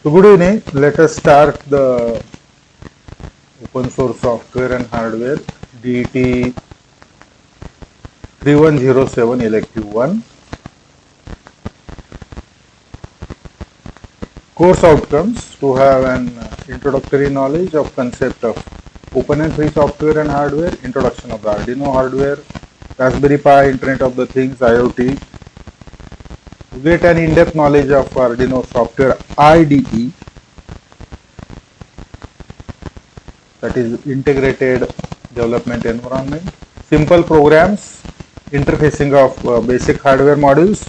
So good evening. Let us start the open source software and hardware DET 3107 elective 1. Course outcomes: to have an introductory knowledge of concept of open and free software and hardware, introduction of the Arduino hardware, Raspberry Pi, Internet of the Things, IoT. To get an in-depth knowledge of Arduino software IDE, that is integrated development environment, simple programs, interfacing of basic hardware modules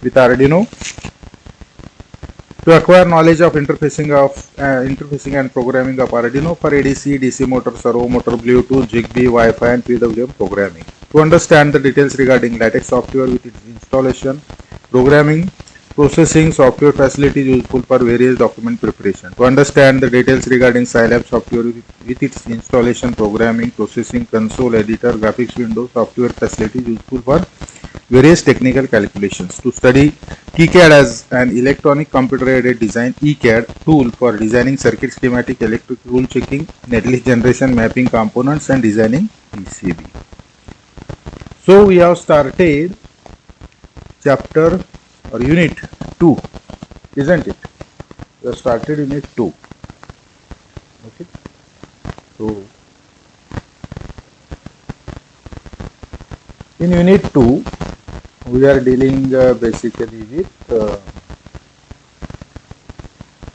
with Arduino. To acquire knowledge of interfacing and programming of Arduino for ADC, DC motor, servo motor, Bluetooth, Zigbee, Wi-Fi and PWM programming. To understand the details regarding LaTeX software with its installation, programming, processing, software facilities useful for various document preparation. To understand the details regarding Scilab software with its installation, programming, processing, console, editor, graphics window, software facilities useful for various technical calculations. To study TCAD as an electronic computer-aided design ECAD tool for designing circuit schematic, electric rule checking, netlist generation, mapping components and designing PCB. So we have started chapter or unit 2, isn't it? We have started unit 2. Okay. So in unit 2, we are dealing basically with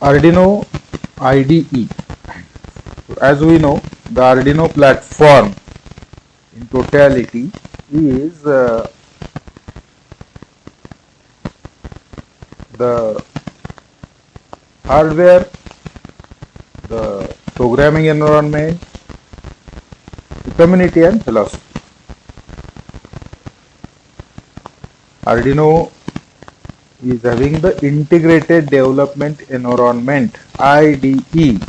Arduino IDE. So as we know, the Arduino platform in totality is the hardware, the programming environment, the community and philosophy. Arduino is having the integrated development environment, IDE,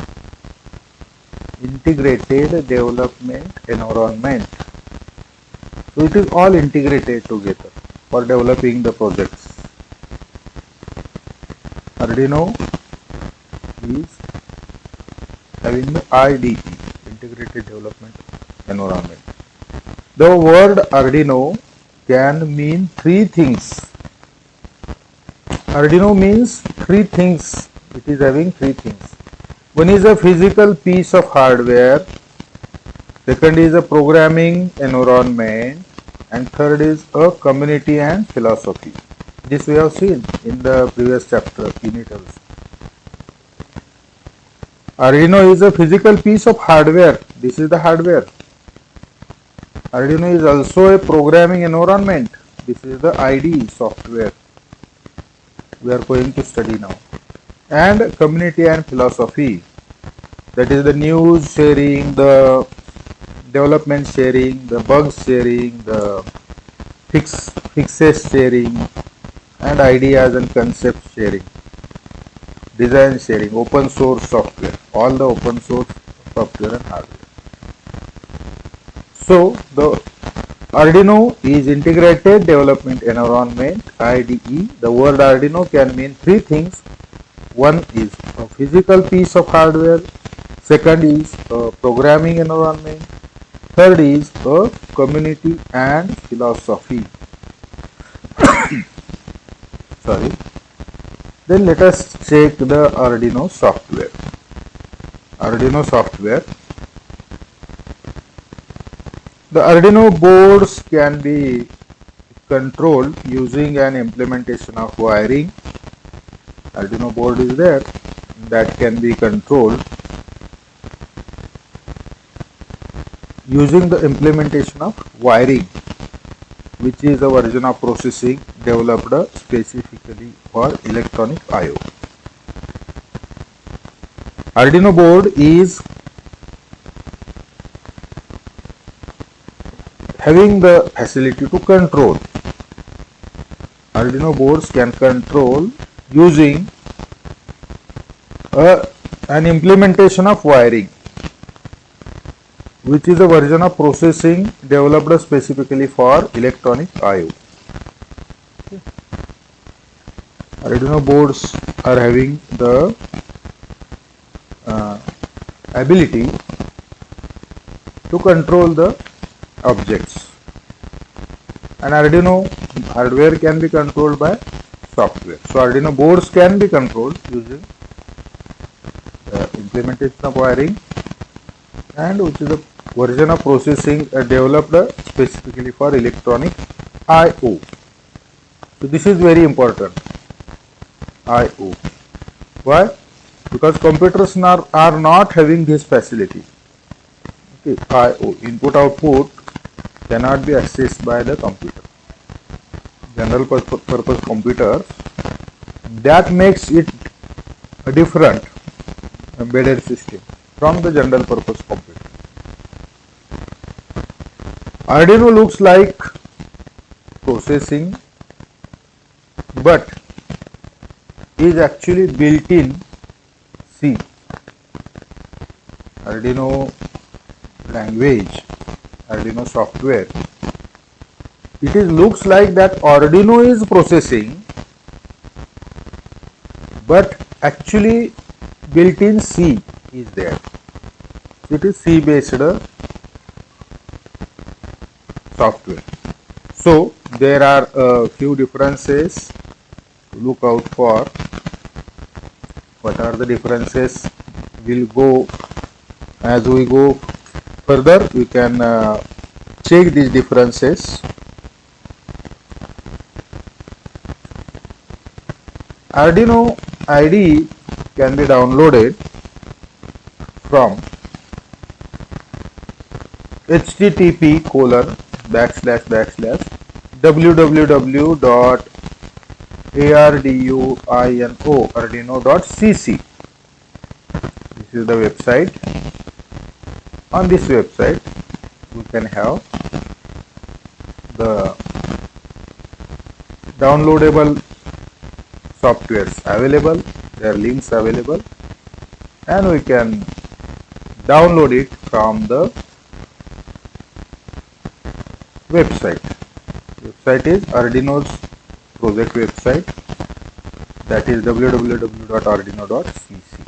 integrated development environment. So it is all integrated together for developing the projects. Arduino is having the IDE, integrated development environment. The word Arduino can mean three things. Arduino means three things. It is having three things. One is a physical piece of hardware, second is a programming environment, and third is a community and philosophy. This we have seen in the previous chapter, unit also. Arduino is a physical piece of hardware. This is the hardware. Arduino is also a programming environment. This is the IDE software we are going to study now. And community and philosophy, that is the news sharing, the development sharing, the bugs sharing, the fixes sharing, and ideas and concepts sharing, design sharing, open source software, all the open source software and hardware. So the Arduino is integrated development environment, IDE. The word Arduino can mean three things. One is a physical piece of hardware, second is a programming environment, third is a community and philosophy. Sorry. Then let us check the Arduino software. Arduino software. The Arduino boards can be controlled using an implementation of wiring. Arduino board is there that can be controlled using the implementation of wiring, which is a version of processing developed specifically for electronic I/O. Arduino board is having the facility to control. Arduino boards can control using an implementation of wiring, which is a version of processing developed specifically for electronic I/O. Arduino boards are having the ability to control the objects. And Arduino hardware can be controlled by software. So Arduino boards can be controlled using the implementation of wiring, and which is a version of processing developed specifically for electronic I/O. So this is very important. I/O. Why? Because computers are not having this facility. Okay, I/O, input output, cannot be accessed by the computer. General purpose computers, that makes it a different embedded system from the general purpose computer. Arduino looks like processing, but is actually built in C. Arduino language, Arduino software, it is looks like that Arduino is processing, but actually built-in C is there. It is C based software. So there are a few differences to look out for. What are the differences? We'll go as we go further. We can check these differences. Arduino IDE can be downloaded from http://www.arduino.cc. This is the website. On this website, we can have the downloadable softwares available, their links available, and we can download it from the website. Website is Arduino's project website, that is www.arduino.cc.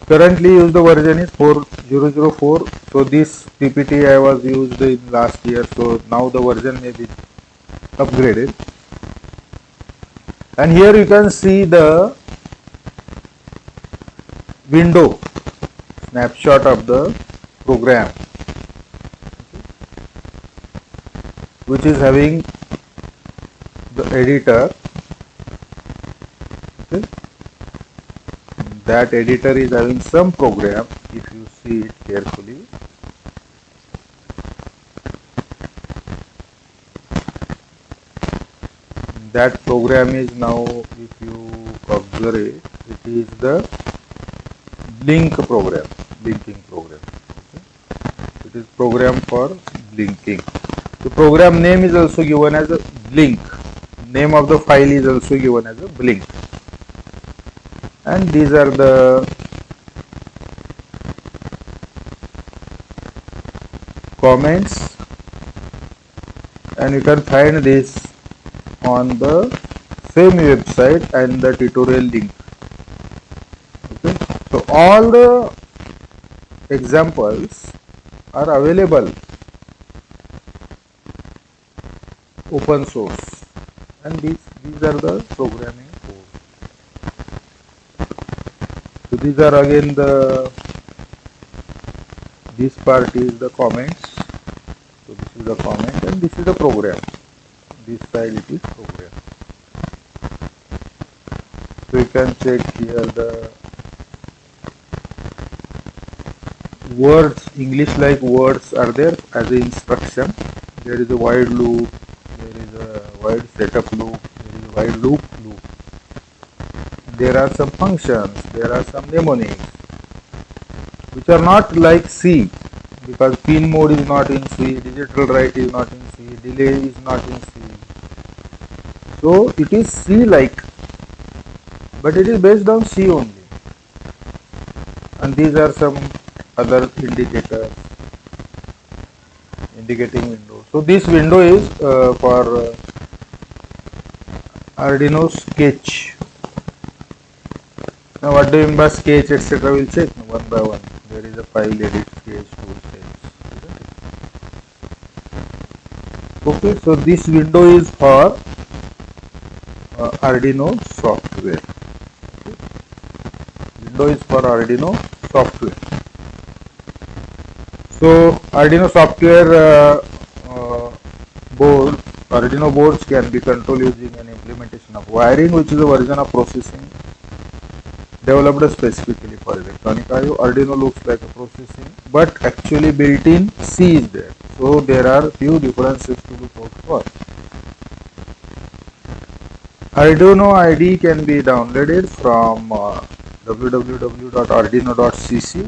Currently used the version is 4004. So this PPT I was used in last year, so now the version may be upgraded. And here you can see the window snapshot of the program, which is having the editor. Okay. That editor is having some program. If you see it carefully, that program is now, if you observe it, it is the blink program, blinking program. Okay. It is program for blinking. The program name is also given as a blink. Name of the file is also given as a blink. And these are the comments, and you can find this on the same website and the tutorial link. Okay. So all the examples are available open source, and these are the programming code. So these are again this part is the comments. So this is the comment and this is the program. This side it is program. So you can check here the words, English like words are there as an instruction. There is a while loop, there is a while setup loop, there is a while loop. There are some functions, there are some mnemonics which are not like C, because pin mode is not in C, digital write is not in C, delay is not in C. So it is C like, but it is based on C only. And these are some other indicators, indicating window. So this window is for Arduino Sketch. Now what do you mean by sketch etc. We'll check one by one. There is a file edit sketch tool sketch. Okay, so this window is for Arduino software. Window is for Arduino software. So Arduino software board, Arduino boards can be controlled using an implementation of wiring, which is a version of processing developed specifically for electronic I/O. Arduino looks like a processing, but actually built-in C is there. So there are few differences to look out for. Arduino IDE can be downloaded from www.arduino.cc.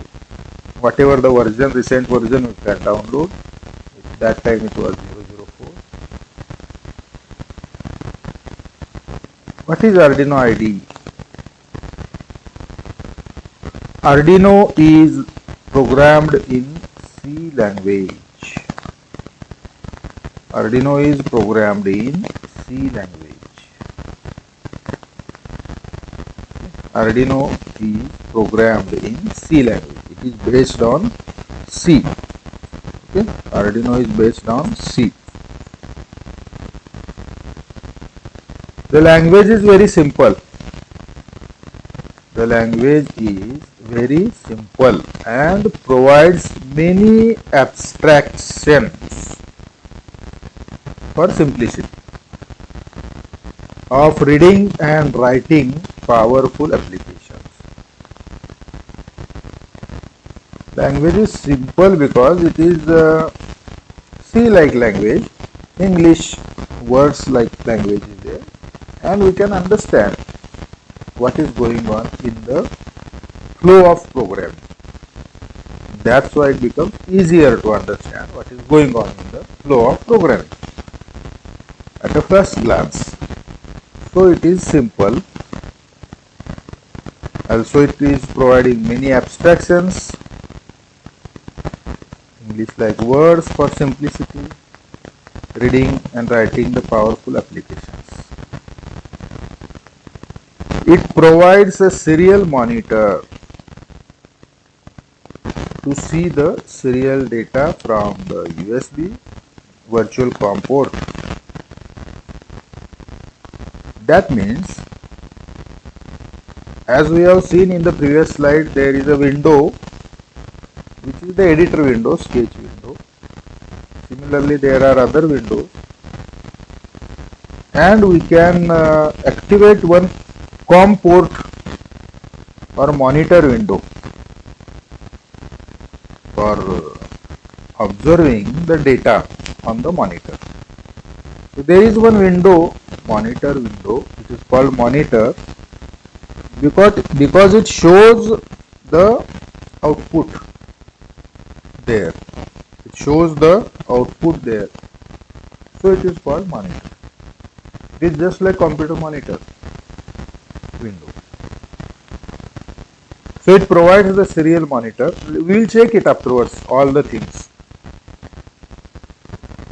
Whatever the version, recent version you can download. At that time it was 004. What is Arduino IDE? Arduino is programmed in C language. Arduino is programmed in C language. Arduino is programmed in C language. It is based on C. Okay, Arduino is based on C. The language is very simple. The language is very simple and provides many abstractions for simplicity of reading and writing powerful applications. Language is simple because it is C-like language. English words like language is there, and we can understand what is going on in the flow of programming. That's why it becomes easier to understand what is going on in the flow of programming at a first glance. So it is simple. Also it is providing many abstractions, English like words for simplicity, reading and writing the powerful applications. It provides a serial monitor to see the serial data from the USB virtual COM port. That means, as we have seen in the previous slide, there is a window which is the editor window, sketch window. Similarly, there are other windows, and we can activate one COM port or monitor window for observing the data on the monitor. So there is one window, monitor window, which is called monitor because it shows the output there. It shows the output there. So it is called monitor. It is just like computer monitor window. So it provides the serial monitor. We will check it afterwards, all the things.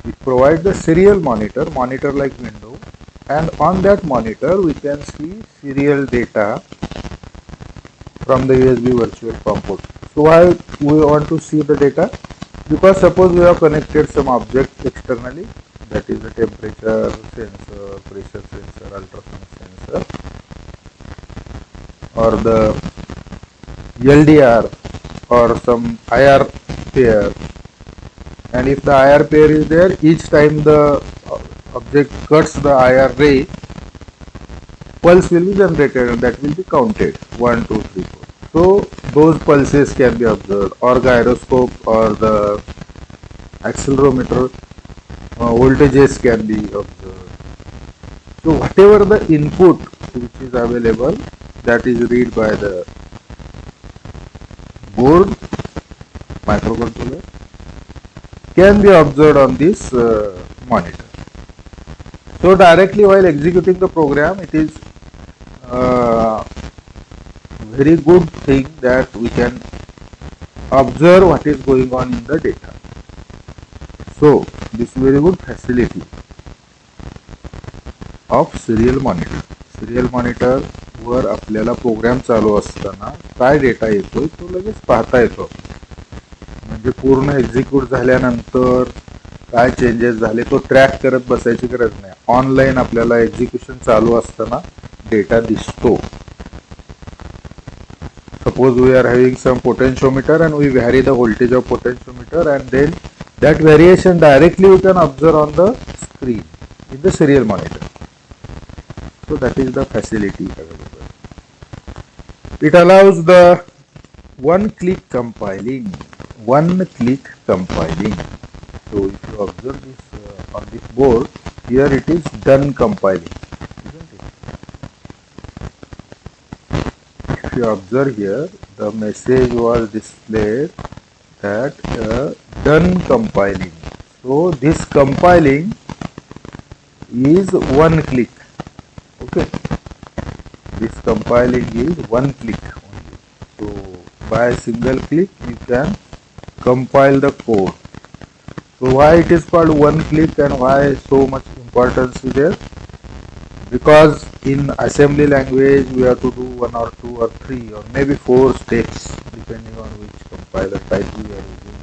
It provides the serial monitor like window, and on that monitor we can see serial data from the USB virtual COM port. So why we want to see the data? Because suppose we have connected some object externally, that is the temperature sensor, pressure sensor, ultrasound sensor, or the LDR or some IR pair, and if the IR pair is there, each time the object cuts the IR ray, pulse will be generated and that will be counted 1, 2, 3, 4. So those pulses can be observed, or gyroscope or the accelerometer voltages can be observed. So whatever the input which is available, that is read by the board microcontroller, can be observed on this monitor. So directly while executing the program, it is very good thing that we can observe what is going on in the data. So this is very good facility of serial monitor. Serial monitor वर आपल्याला programme चालू असताना काय data येतोय तो लगेच पाहता येतो. म्हणजे पूर्ण एक्झिक्यूट झाल्यानंतर काय चेंजेस झाले तो ट्रॅक करत बसायची गरज नाही. ऑनलाईन आपल्याला एक्झिक्युशन चालू असताना डेटा दिसतो. Suppose we are having some potentiometer and we vary the voltage of potentiometer, and then that variation directly you can observe on the screen in the serial monitor. So that is the facility available. It allows the one-click compiling. One-click compiling. So if you observe this on this board, here it is done compiling. If you observe here, the message was displayed that done compiling. So this compiling is one click. Okay, this compiling is one click only. So by a single click you can compile the code. So why it is called one click and why so much importance is there? Because in assembly language we have to do one or two or three or maybe four steps depending on which compiler type we are using,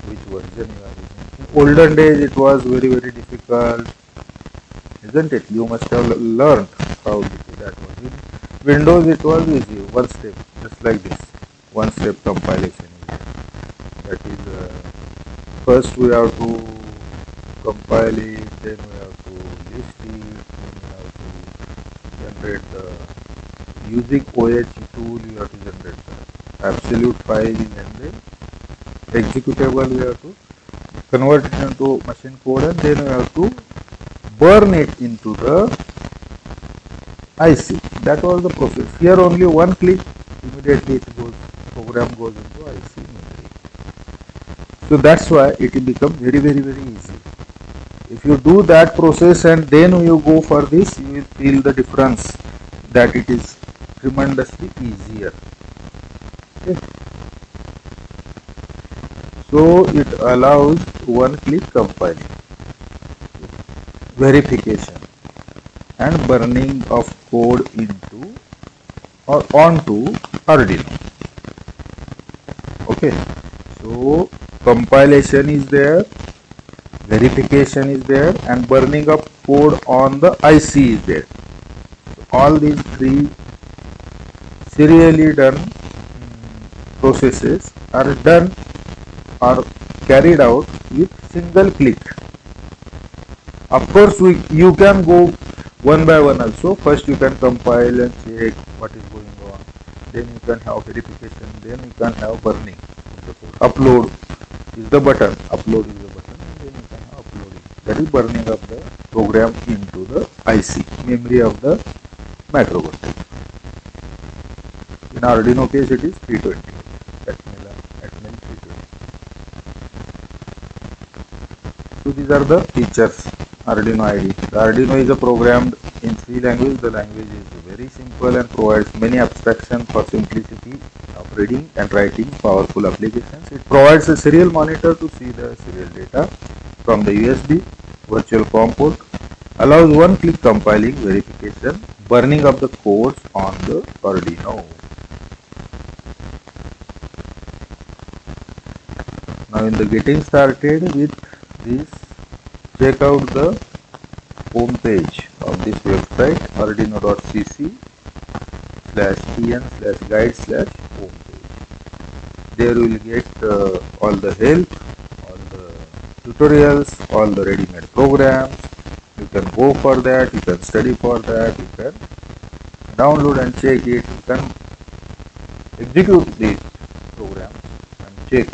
which version you are using. In olden days it was very difficult, isn't it? You must have learned how that was. In Windows it was easy, one step, just like this, one step compilation. That is, first we have to compile it, then we have to list it, then we have to generate the, using OH tool you have to generate the absolute file, and then executable we have to convert it into machine code, and then we have to burn it into the IC. That was the process. Here only one click, immediately it goes, program goes into IC memory. So that's why it becomes very easy. If you do that process and then you go for this, you will feel the difference that it is tremendously easier. Okay. So it allows one click compiling, verification and burning of code into or onto Arduino. Okay, so compilation is there, verification is there, and burning of code on the IC is there. So all these three serially done processes are done or carried out with single click. Of course, you can go one by one also. First you can compile and check what is going on. Then you can have verification. Then you can have burning. Upload is the button. Upload is the button. And then you can have uploading. That is burning of the program into the IC, memory of the microcontroller. In Arduino case it is 320. Atmel 320. So these are the features. Arduino IDE. The Arduino is programmed in C language. The language is very simple and provides many abstractions for simplicity of reading and writing powerful applications. It provides a serial monitor to see the serial data from the USB, virtual COM port, allows one-click compiling, verification, burning of the codes on the Arduino. Now in the getting started with this, check out the home page of this website arduino.cc/en/guide/home page. There you will get all the help, all the tutorials, all the ready-made programs. You can go for that, you can study for that, you can download and check it, you can execute these programs and check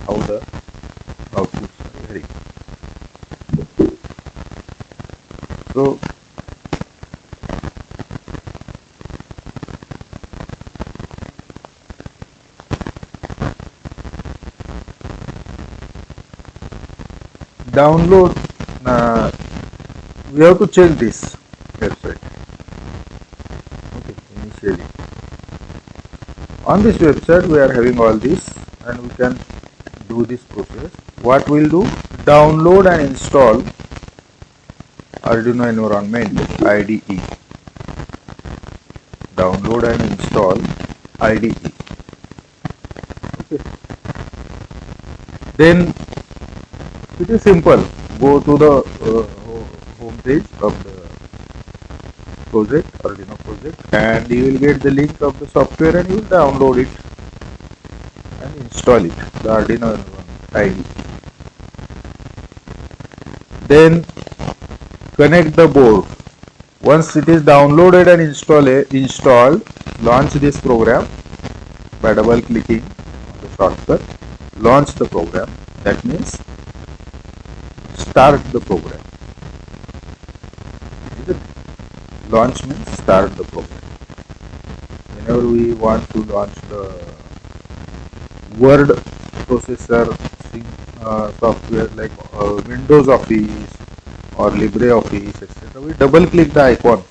how the outputs are varying. So download, we have to check this website. Okay, initially on this website we are having all this and we can do this process. What we'll do, download and install Arduino environment IDE. download and install IDE. Okay. Then it is simple. Go to the home page of the project, Arduino project, and you will get the link of the software and you will download it and install it, the Arduino IDE. Then connect the board. Once it is downloaded and installed, launch this program by double clicking on the shortcut. Launch the program. That means start the program. Launch means start the program. Whenever we want to launch the word processor software like Windows Office or LibreOffice, etc., we double click the icon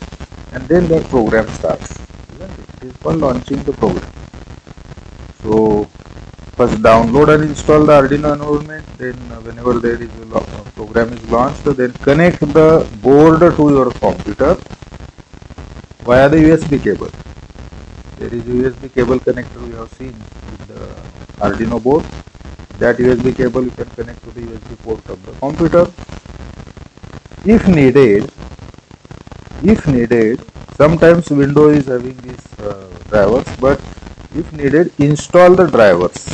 and then that program starts. It is for launching the program. So first download and install the Arduino environment. Then whenever there is a program is launched, then connect the board to your computer via the USB cable. There is USB cable connector we have seen with the Arduino board. That USB cable you can connect to the USB port of the computer. If needed, sometimes Windows is having these drivers, but if needed, install the drivers.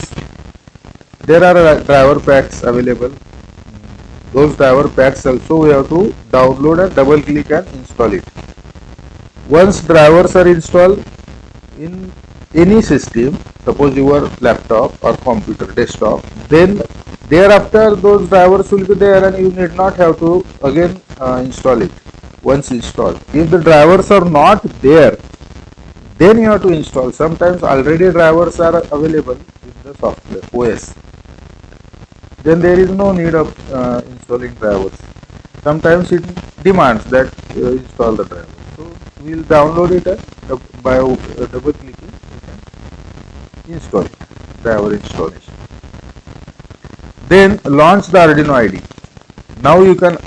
There are driver packs available. Those driver packs also we have to download and double click and install it. Once drivers are installed in any system, suppose your laptop or computer desktop, then thereafter those drivers will be there and you need not have to again install it once installed. If the drivers are not there, then you have to install. Sometimes already drivers are available in the software OS. Then there is no need of installing drivers. Sometimes it demands that install the drivers. So we will download it and by double clicking you can install it, driver installation. Then launch the Arduino IDE. Now you can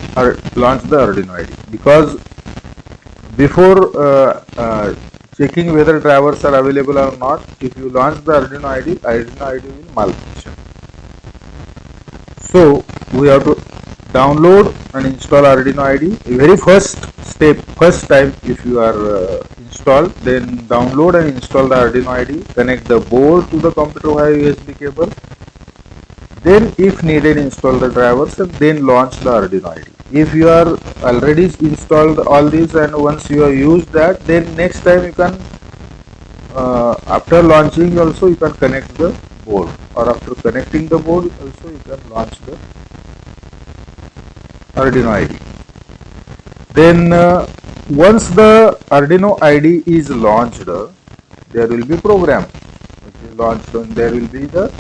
launch the Arduino IDE, because before checking whether drivers are available or not, if you launch the Arduino IDE will malfunction. So we have to download and install Arduino IDE. Very first step, first time if you are installed, then download and install the Arduino IDE. Connect the board to the computer via USB cable. Then if needed, install the drivers and then launch the Arduino IDE. If you are already installed all these and once you have used that, then next time you can after launching also you can connect the board, or after connecting the board also you can launch the Arduino IDE. Then once the Arduino IDE is launched, there will be program. It is launched and there will be the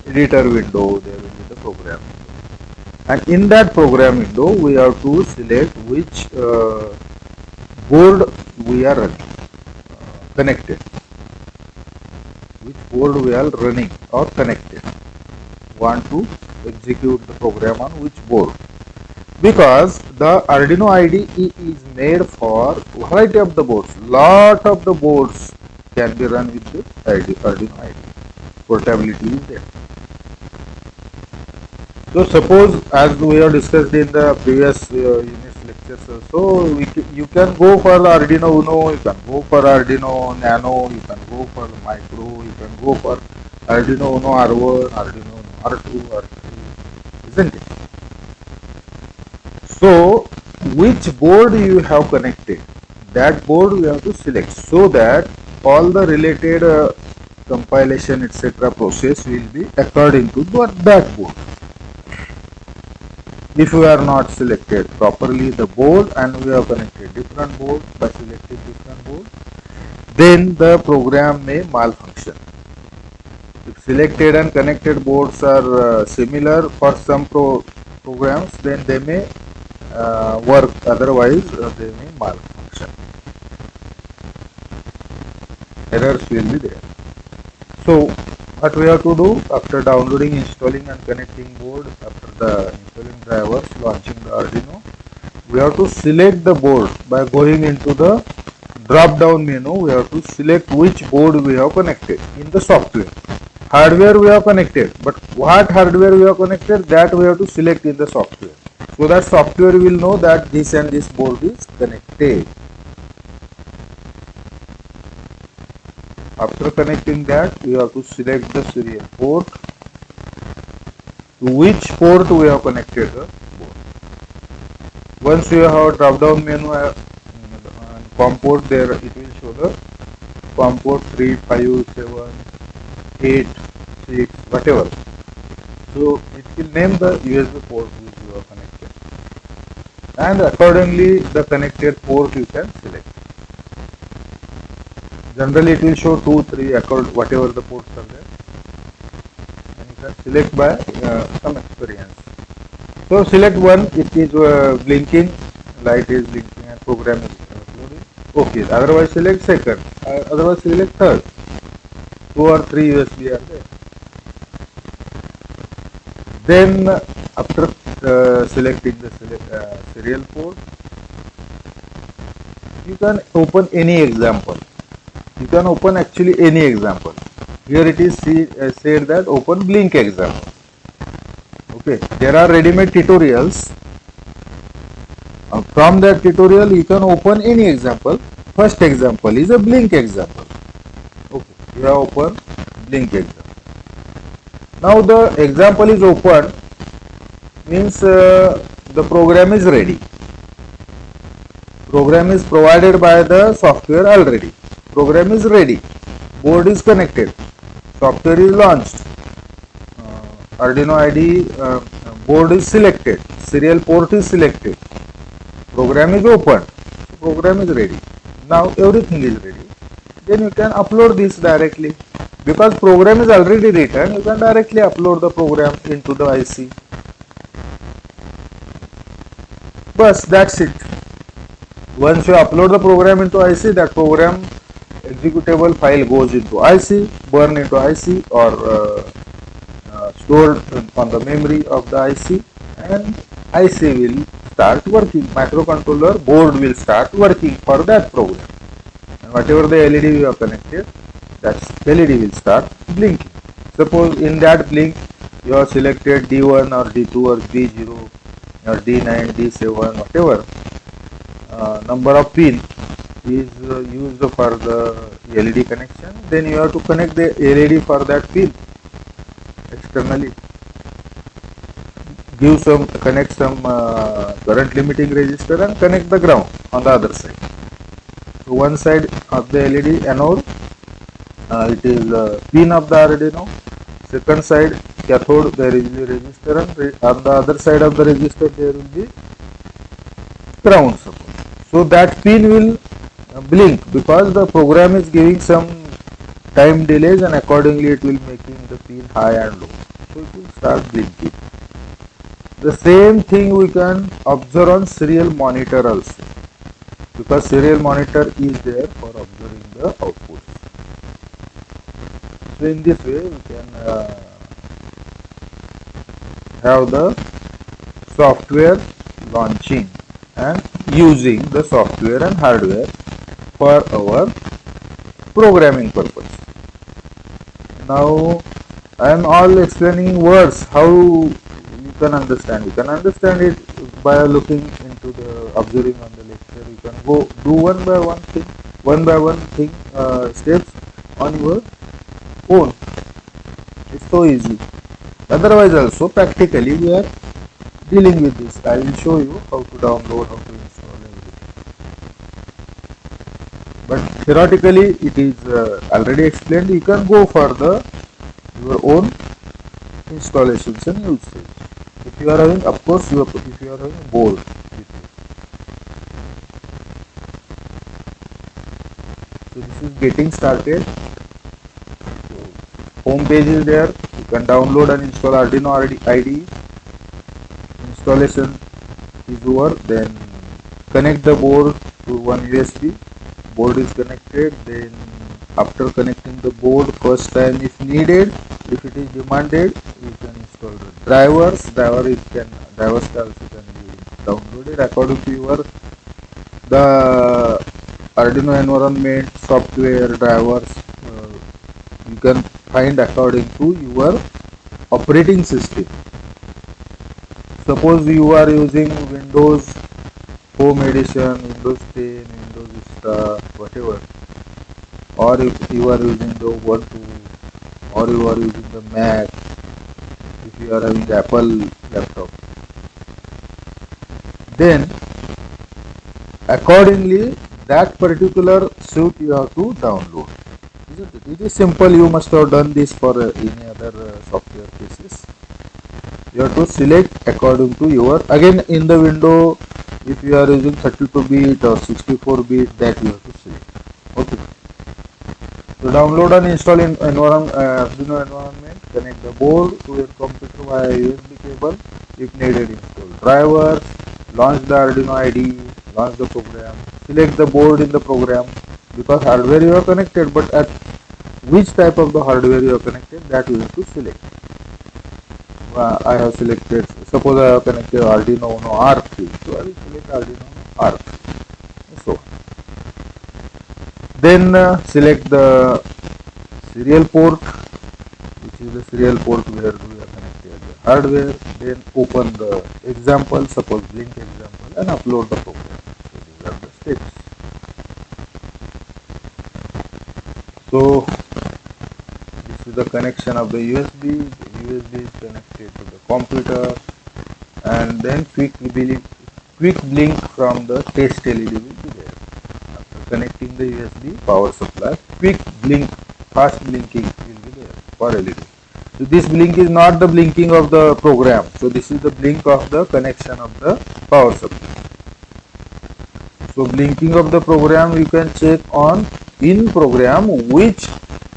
editor window, there will be the program window. And in that program window we have to select which board we are connected, which board we are running or connected. Want to execute the program on which board, because the Arduino IDE is made for variety of the boards. Lot of the boards can be run with the Arduino IDE. Portability is there. So suppose, as we have discussed in the previous units lectures also, you can go for the Arduino Uno, you can go for Arduino Nano, you can go for the Micro, you can go for Arduino Uno R1, Arduino Uno R2, R3, isn't it? So which board you have connected, that board we have to select, so that all the related compilation etc. process will be according to that board. If we are not selected properly the board and we have connected different board by selecting different board, then the program may malfunction. If selected and connected boards are similar for some programs, then they may work, otherwise they may malfunction. Errors will be there. So what we have to do, after downloading, installing and connecting board, after the installing drivers, launching the Arduino, we have to select the board by going into the drop down menu, we have to select which board we have connected in the software. Hardware we have connected, but what hardware we have connected, that we have to select in the software. So that software will know that this and this board is connected. After connecting that, we have to select the serial port, to which port we have connected the board. Once you have a drop down menu and COM port, there it will show the COM port 3, 5, 7, 8, 6, whatever. So it will name the USB port which you have connected, and accordingly the connected port you can select. Generally it will show 2, 3, whatever the ports are there, and you can select by some experience. So select one, it is blinking, light is blinking and program is loading. Okay, otherwise select second, otherwise select third. 2 or 3 USB are there. Then after selecting the serial port, you can open any example. You can open actually any example. Here it is said that open blink example. Okay, there are ready-made tutorials. From that tutorial you can open any example. First example is a blink example. Okay, you have open blink example. Now the example is open, means the program is ready. Program is provided by the software already. Program is ready. Board is connected. Software is launched. Arduino IDE board is selected. Serial port is selected. Program is opened. Program is ready. Now everything is ready. Then you can upload this directly. Because program is already written, you can directly upload the program into the IC. Bas, that's it. Once you upload the program into IC, that program executable file goes into IC, burn into IC, or stored on the memory of the IC, and IC will start working. Microcontroller board will start working for that program, and whatever the LED you have connected, that LED will start blinking. Suppose in that blink you have selected D1 or D2 or D0 or D9, D7, whatever number of pin is used for the LED connection, then you have to connect the LED for that pin externally. Connect some current limiting resistor and connect the ground on the other side. So one side of the LED anode, it is the pin of the Arduino. Second side cathode, there is a resistor, and on the other side of the resistor there will be ground support. So that pin will blink because the program is giving some time delays, and accordingly it will making the pin high and low. So it will start blinking. The same thing we can observe on serial monitor also, because serial monitor is there for observing the outputs. So in this way we can have the software launching and using the software and hardware for our programming purpose. Now I am all explaining words, how you can understand. You can understand it by looking into the observing on the lecture. You can go do one by one thing steps on your own. It's so easy. Otherwise also practically we are dealing with this. I will show you how to download, how to install everything. But theoretically it is already explained. You can go for your own installations and usage. If you are having, of course, if you are having board with you. So this is getting started. So home page is there. You can download and install Arduino IDE. Installation is over. Then connect the board to one USB. Board is connected. Then after connecting the board first time if needed, if it is demanded, you can install the drivers. Drivers also can be downloaded according to the Arduino environment, software, drivers, you can find according to your operating system. Suppose you are using Windows Home Edition, Windows 10, Windows Vista, whatever, or if you are using the Ubuntu, or you are using the Mac, if you are having Apple laptop, then accordingly that particular suite you have to download. Isn't it? It is simple. You must have done this for any other software cases. You have to select according to your, again in the window, if you are using 32-bit or 64-bit, that you have to select. Okay. So download and install in Arduino environment. Connect the board to your computer via USB cable if needed. Install drivers. Launch the Arduino IDE. Launch the program. Select the board in the program, because hardware you are connected, but at which type of the hardware you are connected, that you have to select. I have selected, suppose I have connected Arduino Uno ARC3, so I will select Arduino Uno ARC. So then select the serial port, which is the serial port where we are connected the hardware. Then open the example, suppose Blink example, and upload the program. So these are the steps. So this is the connection of the USB. The USB is connected to the computer, and then quick blink from the test LED will be there. After connecting the USB power supply, quick blink, fast blinking will be there for LED. So this blink is not the blinking of the program. So this is the blink of the connection of the power supply. So blinking of the program, you can check on in program which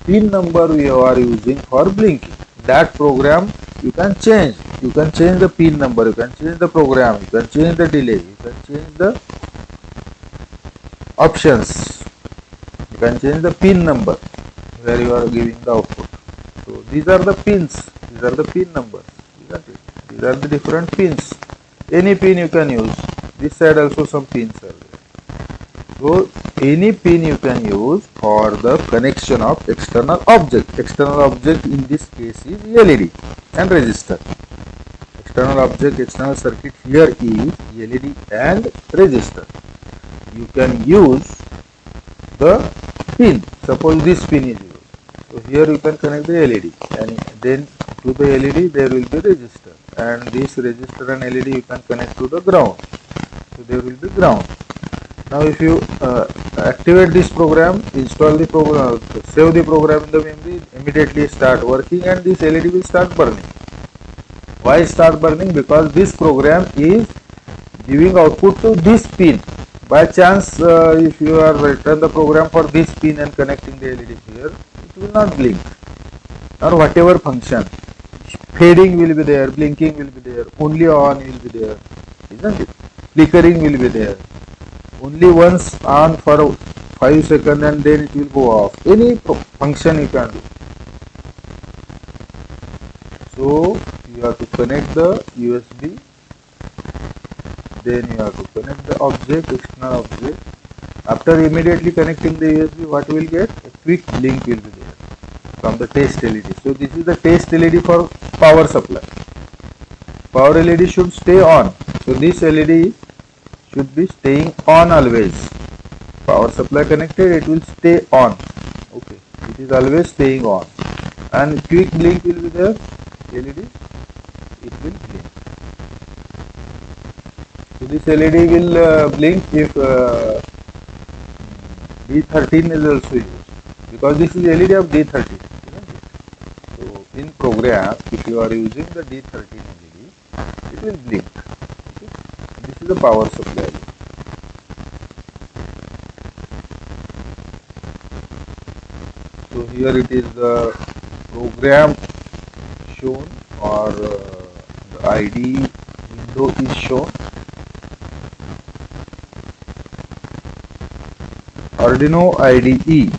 pin number we are using for blinking. That program you can change. You can change the pin number, you can change the program, you can change the delay, you can change the options, you can change the pin number where you are giving the output. So these are the pins, these are the pin numbers. These are the different pins. Any pin you can use. This side also some pins are there. So any pin you can use for the connection of external object. External object in this case is LED and resistor. External object, external circuit here is LED and resistor. You can use the pin. Suppose this pin is used. So here you can connect the LED, and then to the LED there will be resistor, and this resistor and LED you can connect to the ground. So there will be ground. Now if you activate this program, install the program, save the program in the memory, immediately start working, and this LED will start burning. Why start burning? Because this program is giving output to this pin. By chance, if you are written the program for this pin and connecting the LED here, it will not blink. Or whatever function, fading will be there, blinking will be there, only on will be there, isn't it? Flickering will be there. Only once on for 5 seconds and then it will go off. Any function you can do. So you have to connect the USB, then you have to connect the object, external object. After immediately connecting the USB, what will get? A quick blink will be there from the test LED. So this is the test LED for power supply. Power LED should stay on. So this LED should be staying on always. Power supply connected, it will stay on. Okay, it is always staying on. And quick blink will be there. LED, it will blink. So this LED will blink if D13 is also used, because this is LED of D13. So in program, if you are using the D13 LED, it will blink. Okay. This is the power supply. So here it is the program shown, or the IDE window is shown. Arduino IDE,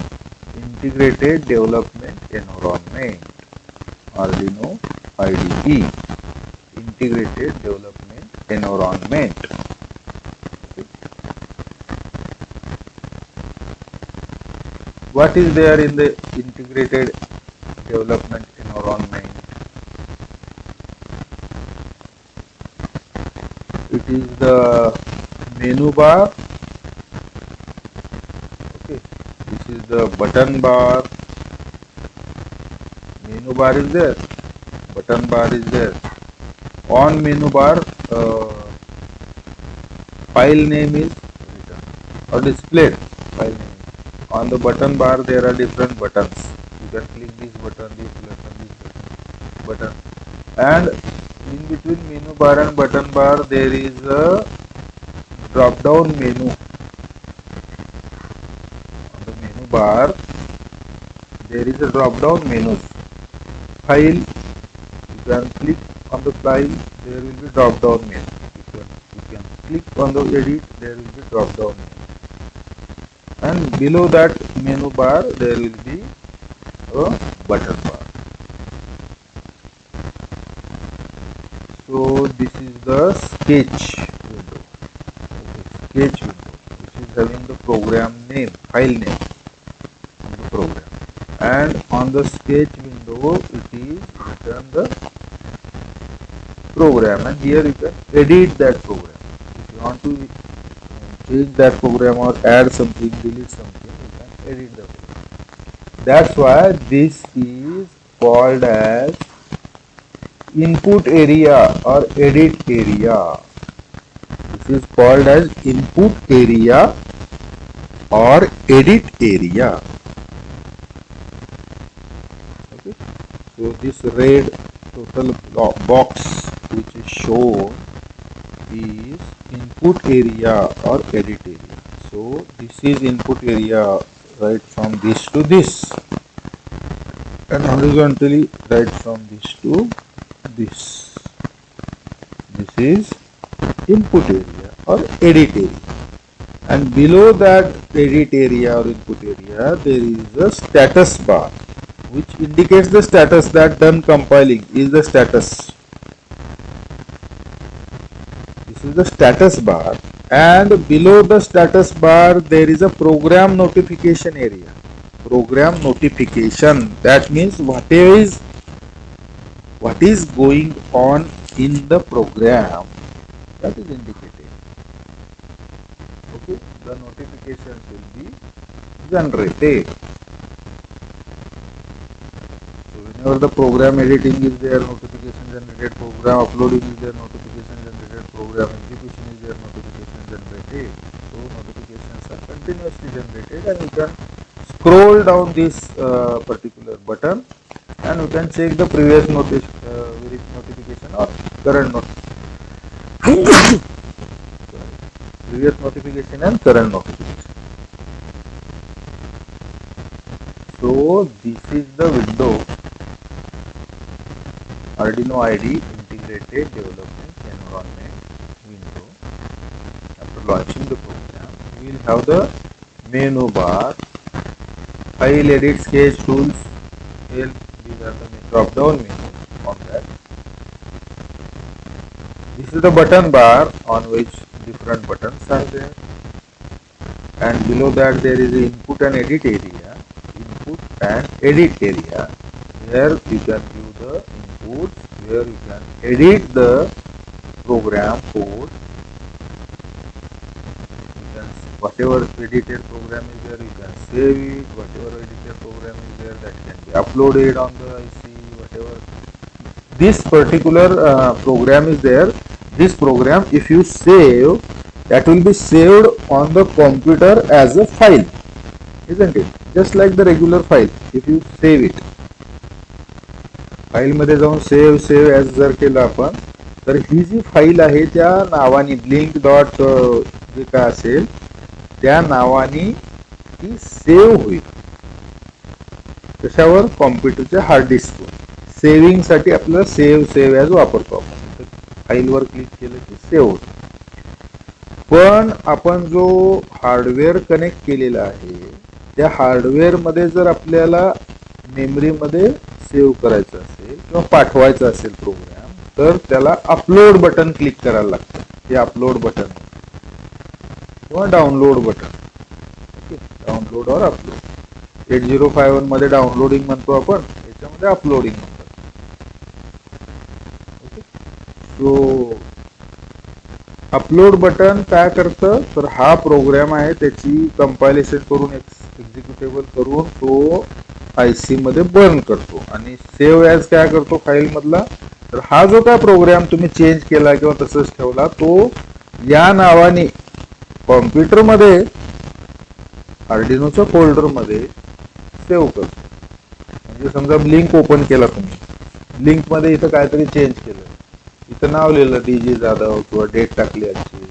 Integrated Development Environment. Arduino IDE, Integrated Development Environment. Okay. what is there in the integrated development environment? It is the menu bar. Okay, this is the button bar. Menu bar is there, button bar is there. On menu bar, file name is written or displayed. File name. On the button bar, there are different buttons. You can click this button, this button, and in between menu bar and button bar, there is a drop down menu. On the menu bar, there is a drop down menu. File, you can click on the file, there will be drop down menu. You can click on the edit, there will be drop down menu. And below that menu bar, there will be a button bar. So this is the sketch window. Okay, sketch window, which is having the program name, file name of the program. And on the sketch window, it is written the program, and here you can edit that program. If you want to change that program or add something, delete something, you can edit the program. That's why this is called as input area or edit area. This is called as input area or edit area. Okay. So this red total box which is shown is input area or edit area. So this is input area, right from this to this, and horizontally right from this to this. This is input area or edit area, and below that edit area or input area, there is a status bar which indicates the status that done compiling is the status. This is the status bar, and below the status bar there is a program notification area. Program notification, that means what is going on in the program, that is indicated. Okay, the notifications will be generated. So whenever the program editing is there, notification generated, program uploading is there, notification generated, program execution is there, notification generated. So notifications are continuously generated, and you can scroll down this particular button, and you can check the previous notification or current notification. Previous notification and current notification. So this is the window, Arduino IDE Integrated Development Environment window. After launching the program, we will have the menu bar, file, edit, sketch, tools, help. These are the drop down menus on that. This is the button bar on which different buttons are there, and below that there is the input and edit area. Input and edit area. Here you can view the inputs, where you can edit the program code. You can, whatever edited program is there, you can save it. Whatever edited program is there, that can be uploaded on the IC. Whatever this particular program is there, this program, if you save, that will be saved on the computer as a file, isn't it? Just like the regular file. If you save it, file मध्ये जाऊन save as जर केलं आपण, तर ही जी file आहे त्या नावाने blink dot J काय असेल त्या नावाने ती सेव्ह होईल. कशावर? कॉम्प्युटरच्या हार्ड डिस्कवर. सेव्हिंग साठी आपल्याला सेव्ह ॲज वापरतो आपण. फाईलवर क्लिक केलं की सेव्ह होतं. पण आपण जो हार्डवेअर कनेक्ट केलेला आहे त्या हार्डवेअर मध्ये जर आपल्याला मेमरी मध्ये सेव्ह करायचं असेल किंवा पाठवायचं असेल प्रोग्राम, तर त्याला अपलोड बटन क्लिक करायला लागतं. हे अपलोड बटन किंवा डाउनलोड बटन. ओके, डाउनलोड और अपलोड. 8051 मध्ये डाउनलोडिंग म्हणतो आपण, याच्यामध्ये अपलोडिंग म्हणतात. ओके, सो अपलोड बटन काय करतं, तर हा प्रोग्राम आहे त्याची कंपायलेशन करून एक्झिक्युटेबल करून तो आयसी मध्ये बर्न करतो आणि सेव्ह ॲज काय करतो फाईल मधला. तर हा जो काय प्रोग्राम तुम्ही चेंज केला किंवा तसंच ठेवला तो या नावाने कॉम्प्युटर मध्ये आर्डिनोच्या फोल्डर मध्ये सेव्ह करतो. म्हणजे समजा लिंक ओपन केला तुम्ही, लिंक मध्ये इथं काहीतरी चेंज केलं, इथं नाव लिहिलं डीजे जाधव किंवा डेट टाकली आजची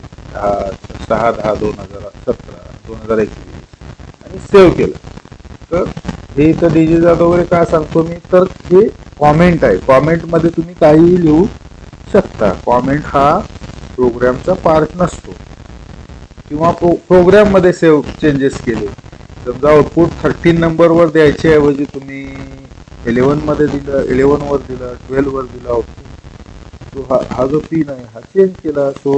6/10/2017 2021 आणि सेव्ह केलं. तर हे इथं डीजे जाधव वगैरे काय सांगतो मी, तर हे कॉमेंट आहे. कॉमेंट मध्ये तुम्ही काहीही लिहू शकता. कॉमेंट हा प्रोग्रामचा पार्ट नसतो. किंवा प्रोग्राम मध्ये सेव्ह चेंजेस केले, समजा आउटपुट 13 नंबरवर द्यायचे ऐवजी तुम्ही 11 मध्ये दिलं, 11 वर दिलं, 12 वर दिलं आउटपुट, तो हा जो पिन आहे हा चेंज केला. सो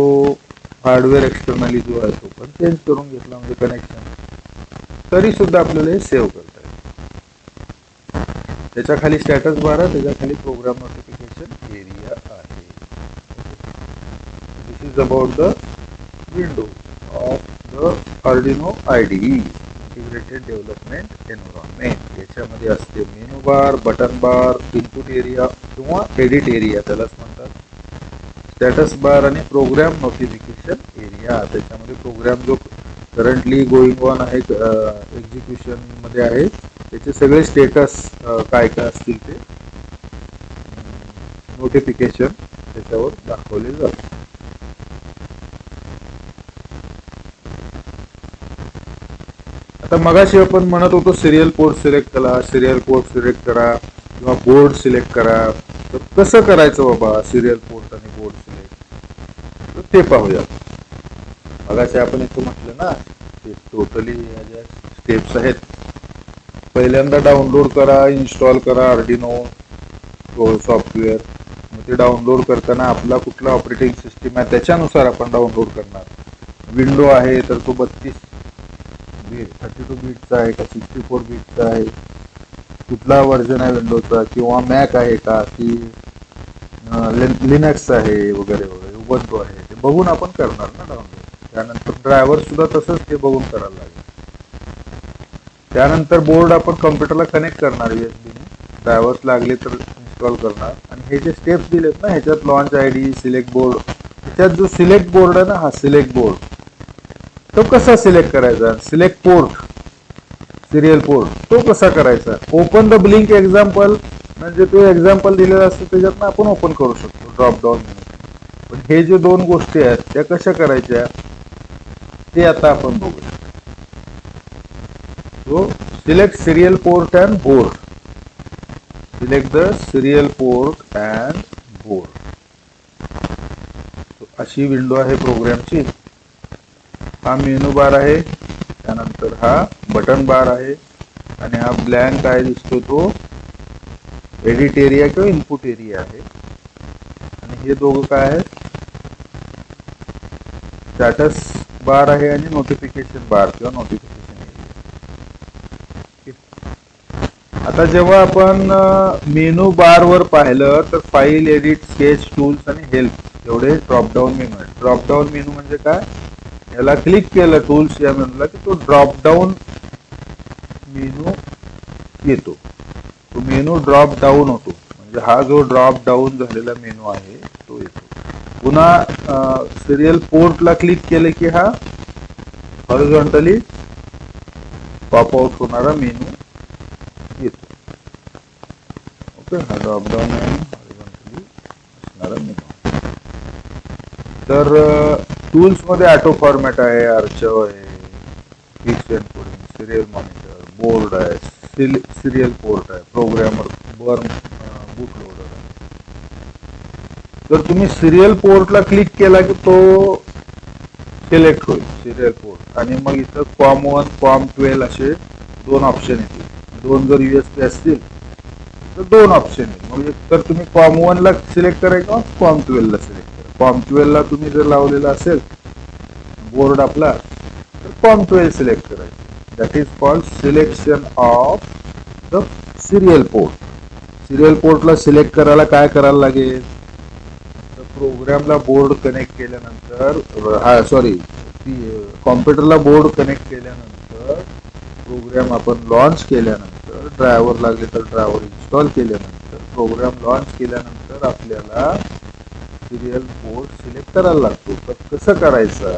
हार्डवेअर एक्सटर्नली जो आहे तो पण चेंज करून घेतला, म्हणजे कनेक्शन, तरी सुद्धा आपल्याला हे सेव्ह करता येईल. त्याच्या खाली स्टॅटस बार आहे, त्याच्या खाली प्रोग्राम नोटिफिकेशन एरिया आहे. This is about the window of the Arduino IDE Integrated Development Environment. याच्यामध्ये असते मेनू बार, बटन बार, इनपुट एरिया किंवा एडिट एरिया त्यालाच म्हणतात, स्टॅटस बार आणि प्रोग्राम नोटिफिकेशन एरिया. त्याच्यामध्ये प्रोग्राम जो करंटली गोइंग ऑन आहे, एक्झिक्युशन मध्ये आहे, त्याचे सगळे स्टेटस काय काय असतील ते नोटिफिकेशन त्याच्यावर दाखवले जातात. आता मगाशी आपण म्हणत होतो सिरियल पोर्ट सिलेक्ट करा, सिरियल पोर्ट सिलेक्ट करा किंवा बोर्ड सिलेक्ट करा. तर कसं करायचं बाबा सिरियल पोर्ट आणि बोर्ड सिलेक्ट, तर ते पाहूया. मगाशी आपण इथं म्हटलं ना, ते टोटली या ज्या स्टेप्स आहेत, पहिल्यांदा डाउनलोड करा, इन्स्टॉल करा आर्डिनो सॉफ्टवेअर. मग ते डाउनलोड करताना आपला कुठला ऑपरेटिंग सिस्टीम आहे त्याच्यानुसार आपण डाउनलोड करणार. विंडो आहे तर तो 32 बीटचा आहे का 64 बीटचा आहे, कुठला व्हर्जन आहे विंडोचा, किंवा मॅक आहे का की लिनक्स आहे वगैरे वगैरे, उबंटू आहे, ते बघून आपण करणार ना डाउनलोड. त्यानंतर ड्रायव्हर सुद्धा तसंच ते बघून करायला लागेल. त्यानंतर बोर्ड आपण कम्प्युटरला कनेक्ट करणार USB ने, ड्रायव्हर्स लागले तर इन्स्टॉल करणार. आणि हे जे स्टेप्स दिलेत ना ह्याच्यात लॉन्च ID, सिलेक्ट बोर्ड, ह्याच्यात जो सिलेक्ट बोर्ड आहे ना, हा सिलेक्ट बोर्ड तो कसा सिलेक्ट करायचा, सिलेक्ट पोर्ट, सिरियल पोर्ट तो कसा करायचा. ओपन द ब्लिंक एक्झाम्पल, म्हणजे तो एक्झाम्पल दिलेला असतो त्याच्यात आपण ओपन करू शकतो ड्रॉप डाऊन. पण हे जे दोन गोष्टी आहेत त्या कशा करायच्या ते आता आपण बघूया. सो select serial port and board, select the serial port and board. अशी विंडो आहे प्रोग्रामची. हा मेनू बार आहे, त्यानंतर हा बटन बार आहे, आणि हा ब्लँक काय दिसतो तो एडिट एरिया किंवा इनपुट एरिया आहे. आणि हे दोघं काय आहे, स्टॅटस बार आहे आणि नोटिफिकेशन बार किंवा नोटिफिकेशन एरिया. आता जेव्हा आपण मेनू बार वर पाहिलं तर फाईल, एडिट, स्केच, टूल्स आणि हेल्प एवढे ड्रॉप डाऊन मेनू आहेत. ड्रॉप डाऊन मेनू म्हणजे काय, याला क्लिक केलं टूल्स या मेनूला की तो ड्रॉप डाऊन मेनू येतो, तो मेनू ड्रॉप डाऊन होतो. म्हणजे हा जो ड्रॉप डाऊन झालेला मेनू आहे तो येतो. पुन्हा सिरियल पोर्टला क्लिक केलं की हा हॉरिझॉन्टली पॉप आउट होणारा मेनू येतो. ओके, हा ड्रॉप डाऊन मेनू हॉरिझॉन्टली असणारा मेनू. तर टूल्स मध्ये ऑटो फॉर्मॅट आहे, आर्चव आहे, fix encoding, serial monitor, board आहे, सिरियल पोर्ट आहे, प्रोग्रामर, बर्न, बूट लोडर आहे. जर तुम्ही सिरियल पोर्टला क्लिक केला की तो सिलेक्ट होईल सिरियल पोर्ट, आणि मग इथं COM1, COM12 असे दोन ऑप्शन येतील. दोन जर USB असतील तर दोन ऑप्शन येईल. मग तर तुम्ही COM1 ला सिलेक्ट करा किंवा COM12 ला सिलेक्ट करा. COM12 ला तुम्ही जर लावलेला असेल बोर्ड आपला तर COM12 सिलेक्ट करायचं. that is called selection of the serial port. Serial पोर्टला सिलेक्ट करायला काय करायला लागेल, तर प्रोग्रामला बोर्ड कनेक्ट केल्यानंतर सॉरी कॉम्प्युटरला बोर्ड कनेक्ट केल्यानंतर प्रोग्राम आपण लॉन्च केल्यानंतर ड्रायव्हर लागले तर ड्रायव्हर इन्स्टॉल केल्यानंतर प्रोग्राम लॉन्च केल्यानंतर आपल्याला सिरियल पोर्ट सिलेक्ट करायला लागतो. तर कसं करायचं,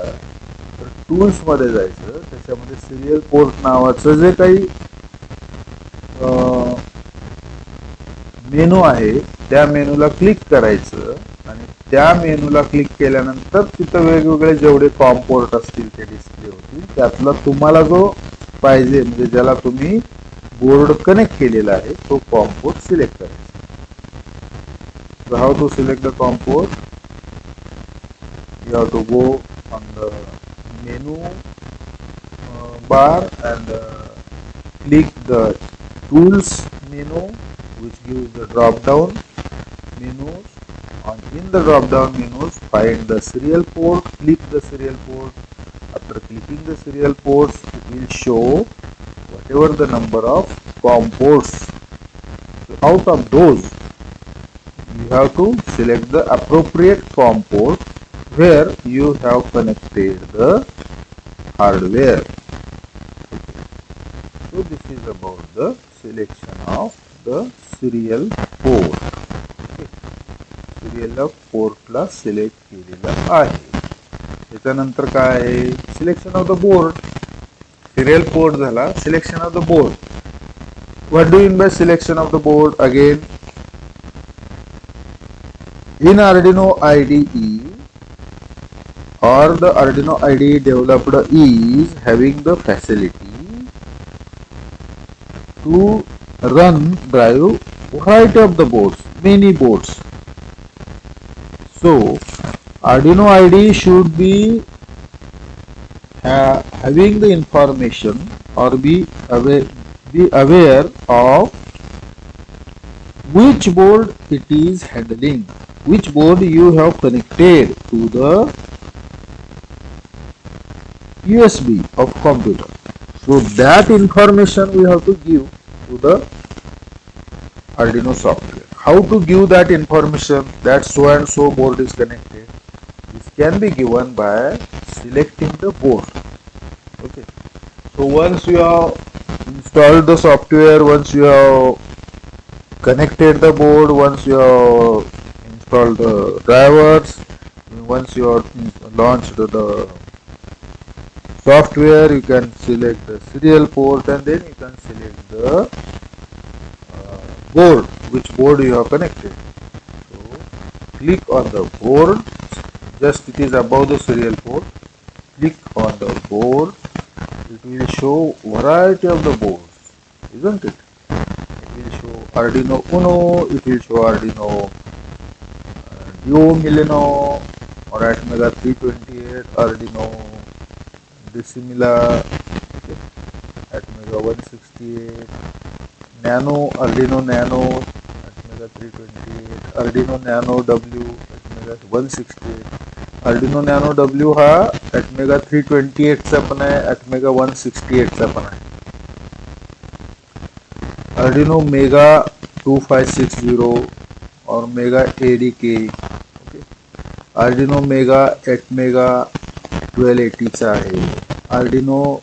तर टूल्समध्ये जायचं, त्याच्यामध्ये सिरियल पोर्ट नावाचं जे काही मेनू आहे त्या मेनूला क्लिक करायचं आणि त्या मेनूला क्लिक केल्यानंतर तिथं वेगवेगळे जेवढे कॉम पोर्ट असतील ते डिस्प्ले होतील. त्यातला तुम्हाला जो पाहिजे म्हणजे ज्याला तुम्ही बोर्ड कनेक्ट केलेला आहे तो कॉम पोर्ट सिलेक्ट करायचा. How to select the COM port, you have to go on the menu bar and click the tools menu which gives the drop down menus. In the drop down menus find the serial port, click the serial port. After clicking the serial ports it will show whatever the number of COM ports. So out of those you have to select the appropriate COM port where you have connected the hardware. So this is about the selection of the serial port. Serial पोर्टला select केलेला आहे. त्याच्यानंतर काय आहे, selection of the board. Serial port झाला, selection of the board. What do mean by selection of the board? Again in Arduino IDE or the Arduino IDE developed is having the facility to run drive variety of the boards, many boards. So Arduino IDE should be having the information or be aware of which board it is handling, which board you have connected to the USB of computer. So that information we have to give to the Arduino software. How to give that information that so and so board is connected? This can be given by selecting the board. Okay. So once you have installed the software, once you have connected the board, once you have installed the drivers, once you have launched the software, you can select the serial port and then you can select the board, which board you have connected. So click on the board, just it is above the serial port. Click on the board, it will show variety of the boards, isn't it? It will show Arduino Uno, it will show Arduino Duo Milano or Atmega 328, Arduino Dissimila, okay, Atmega 168, Nano, Arduino Nano, Atmega 328, Arduino Nano W, Atmega 168. Arduino Nano W हा Atmega 328 चा पण आहे, Atmega 168 चा पण आहे. Arduino Mega 2560 और Mega ADK, okay. Arduino Mega Atmega 1280 चा आहे. Arduino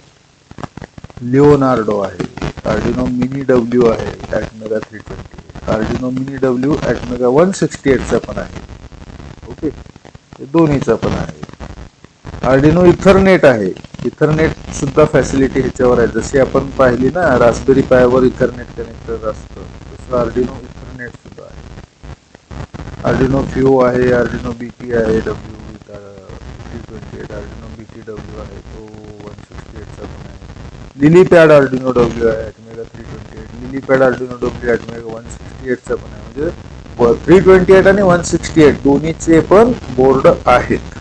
Leonardo आहे. Arduino Mini W आहे Atmega 328. Arduino Mini W Atmega 168 चा पण आहे. ओके, हे दोन्हीचा पण आहे. Arduino इथरनेट आहे. इथरनेट सुद्धा फॅसिलिटी ह्याच्यावर आहे. जशी आपण पाहिली ना रास्पबेरी पाय वर इथरनेट कनेक्टर असतं, तसं Arduino इथरनेट सुद्धा आहे. Arduino Fio आहे, Arduino BT आहे, W 328, Arduino BT W आहे, तो 168 चा पण आहे. लिलीपॅड Arduino W आहे Atmega 328, लिलीपॅड Arduino W Atmega 168 चा पण आहे. म्हणजे 328 आणि 168 दोन्हीचे पण बोर्ड आहेत.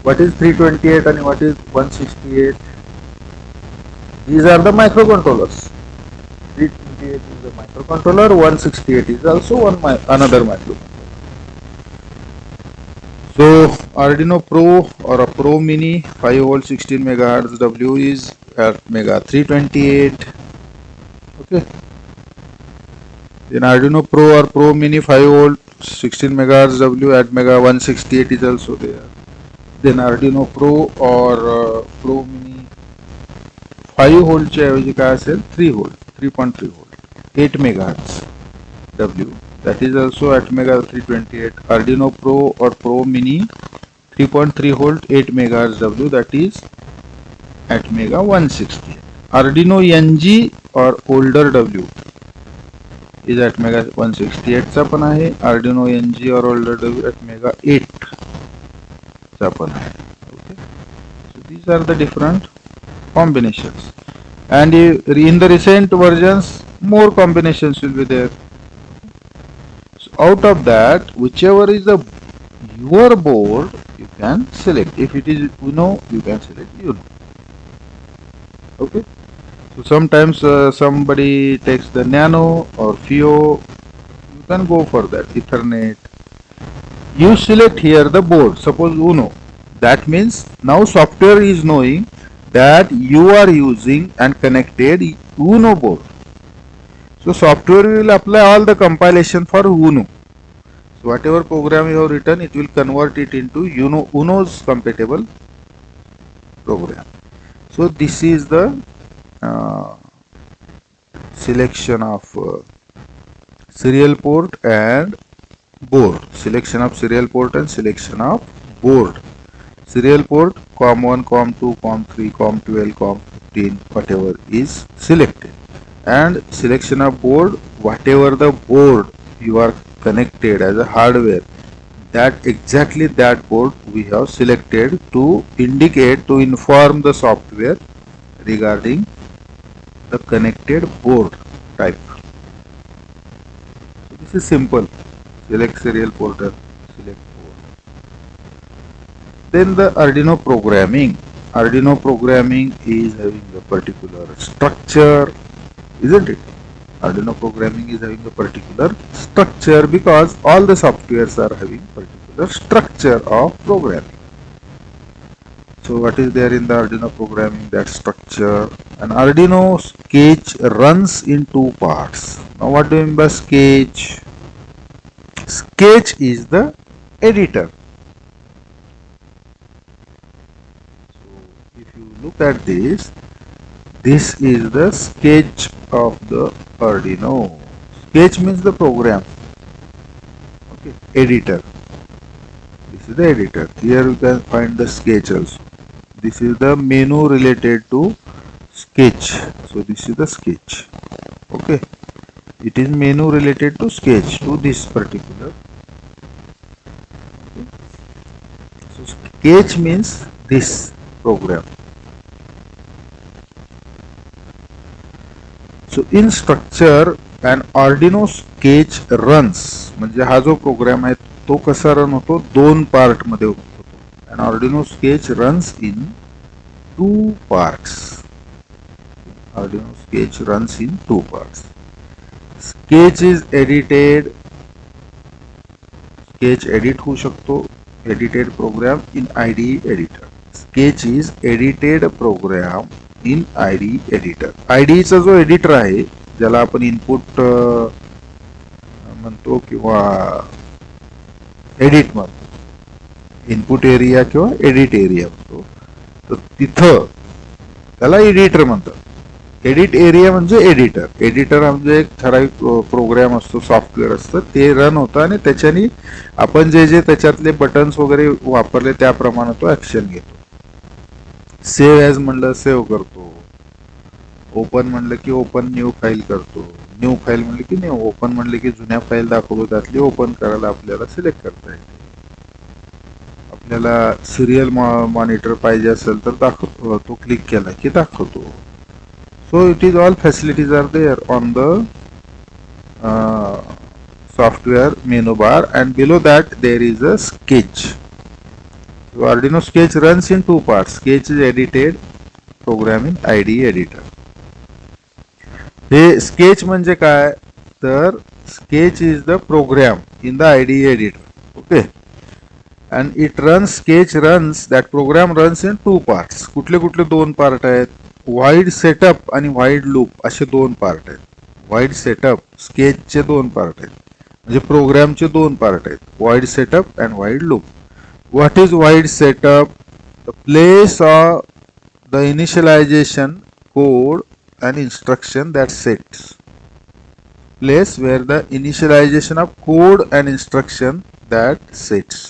What is 328 and what is 168? These are the microcontrollers. 328 is the microcontroller, 168 is also another microcontroller. So Arduino Pro or a Pro Mini 5 volt 16 megahertz W is at mega 328. Okay. Then Arduino Pro or Pro Mini 5 volt 16 megahertz W at mega 168 is also there. Then Arduino Pro or Pro Mini 5 volt च्या ऐवजी काय असेल 3 volt 3.3 volt 8 megahertz W, that is also at mega 328. Arduino Pro or Pro Mini 3.3 volt 8 megahertz W, that is at mega 160. Arduino NG or older W is at mega 168 चा पण आहे. Arduino NG or older W at mega 8 चा पण आहे. Okay, so these are the different combinations, and in the recent versions more combinations will be there. So out of that, whichever is the your board, you can select. If it is Uno, you can select Uno. Okay, so sometimes somebody takes the Nano or Fio, you can go for that. Ethernet, you select here the board, suppose Uno. That means now software is knowing that you are using and connected Uno board. So software will apply all the compilation for Uno. So whatever program you have written, it will convert it into Uno's compatible program. So this is the selection of serial port and board. Selection of serial port and selection of board. Serial port COM1, COM2, COM3, COM12, COM15, whatever is selected, and selection of board, whatever the board you are connected as a hardware, that exactly that board we have selected to indicate, to inform the software regarding the connected board type. So this is simple. Select serial port and select board. Then the Arduino programming. Arduino programming is having a particular structure, isn't it? Arduino programming is having a particular structure because all the softwares are having particular structure of programming. So what is there in the Arduino programming? That structure. An Arduino sketch runs in two parts. Now what do you mean by sketch? Sketch is the editor. So if you look at this is the sketch of the Arduino. Sketch means the program. Okay, editor. This is the editor. Here you can find the sketch also. This is the menu related to sketch. So this is the sketch. Okay, it is menu related to sketch, to this particular. Okay. So sketch means this program. So in structure an Arduino sketch runs, म्हणजे हा जो programme आहे तो कसा run होतो, दोन part मध्ये होतो. An Arduino sketch runs in two parts. Arduino sketch runs in two parts. Sketch is edited. Sketch edit होऊ शकतो. Edited program in IDE editor. Sketch is edited program in IDE editor. IDE चा जो editor आहे ज्याला आपण input म्हणतो किंवा edit म्हणतो, इनपुट एरिया किंवा एडिट एरिया म्हणतो, तर तिथं त्याला एडिटर म्हणतात. एडिट एरिया म्हणजे एडिटर. एडिटर म्हणजे एक ठराविक प्रोग्राम असतो, सॉफ्टवेअर असतं, ते रन होतं आणि त्याच्याने आपण जे त्याच्यातले बटन्स वगैरे वापरले त्याप्रमाणे तो ऍक्शन घेतो. सेव्ह ॲज म्हणलं सेव्ह करतो, ओपन म्हणलं की ओपन न्यू फाईल करतो, न्यू फाईल म्हणलं की न्यू, ओपन म्हणलं की जुन्या फाईल दाखवतो, त्यातली ओपन करायला आपल्याला सिलेक्ट करता येते. आपल्याला सिरियल मॉनिटर पाहिजे असेल तर दाखवतो, तो क्लिक केला की दाखवतो. So it is all facilities are there on the software menu bar, and below that there is a sketch. So Arduino sketch runs in two parts. Sketch is edited program in IDE editor. Hey sketch म्हणजे काय तर sketch is the program in the IDE editor. Okay, and it runs, sketch runs, that program runs in two parts. कुठले कुठले दोन part आहेत? Void setup आणि wide loop असे दोन पार्ट आहेत. वाईड सेटअप स्केचचे दोन पार्ट आहेत, म्हणजे प्रोग्रामचे दोन पार्ट आहेत, void setup and void loop. What is void setup? The place of the initialization code and instruction that sets. Place where the initialization of code and instruction that sets.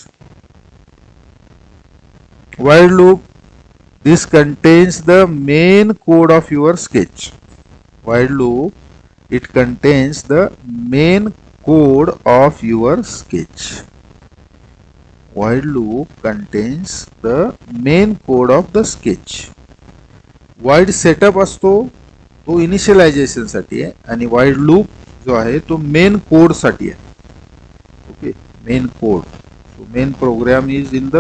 While loop, this contains the main code of your sketch. While loop, it contains the main code of your sketch. While loop contains the main code of the sketch. Wide setup असतो तो initialisation साठी आहे आणि wide loop जो आहे तो main code साठी आहे. Okay, main code. So main program is in the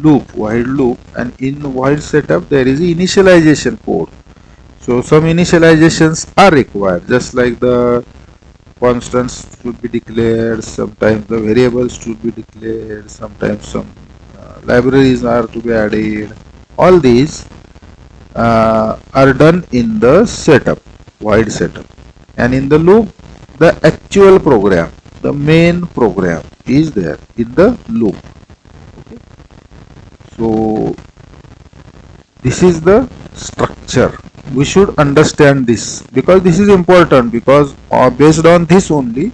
loop, void loop, and in wide setup there is initialization code. So some initializations are required, just like the constants should be declared, sometimes the variables should be declared, sometimes some libraries are to be added. All these are done in the setup, wide setup, and in the loop the actual program, the main program is there in the loop. Okay, so this is the structure. We should understand this because this is important, because based on this only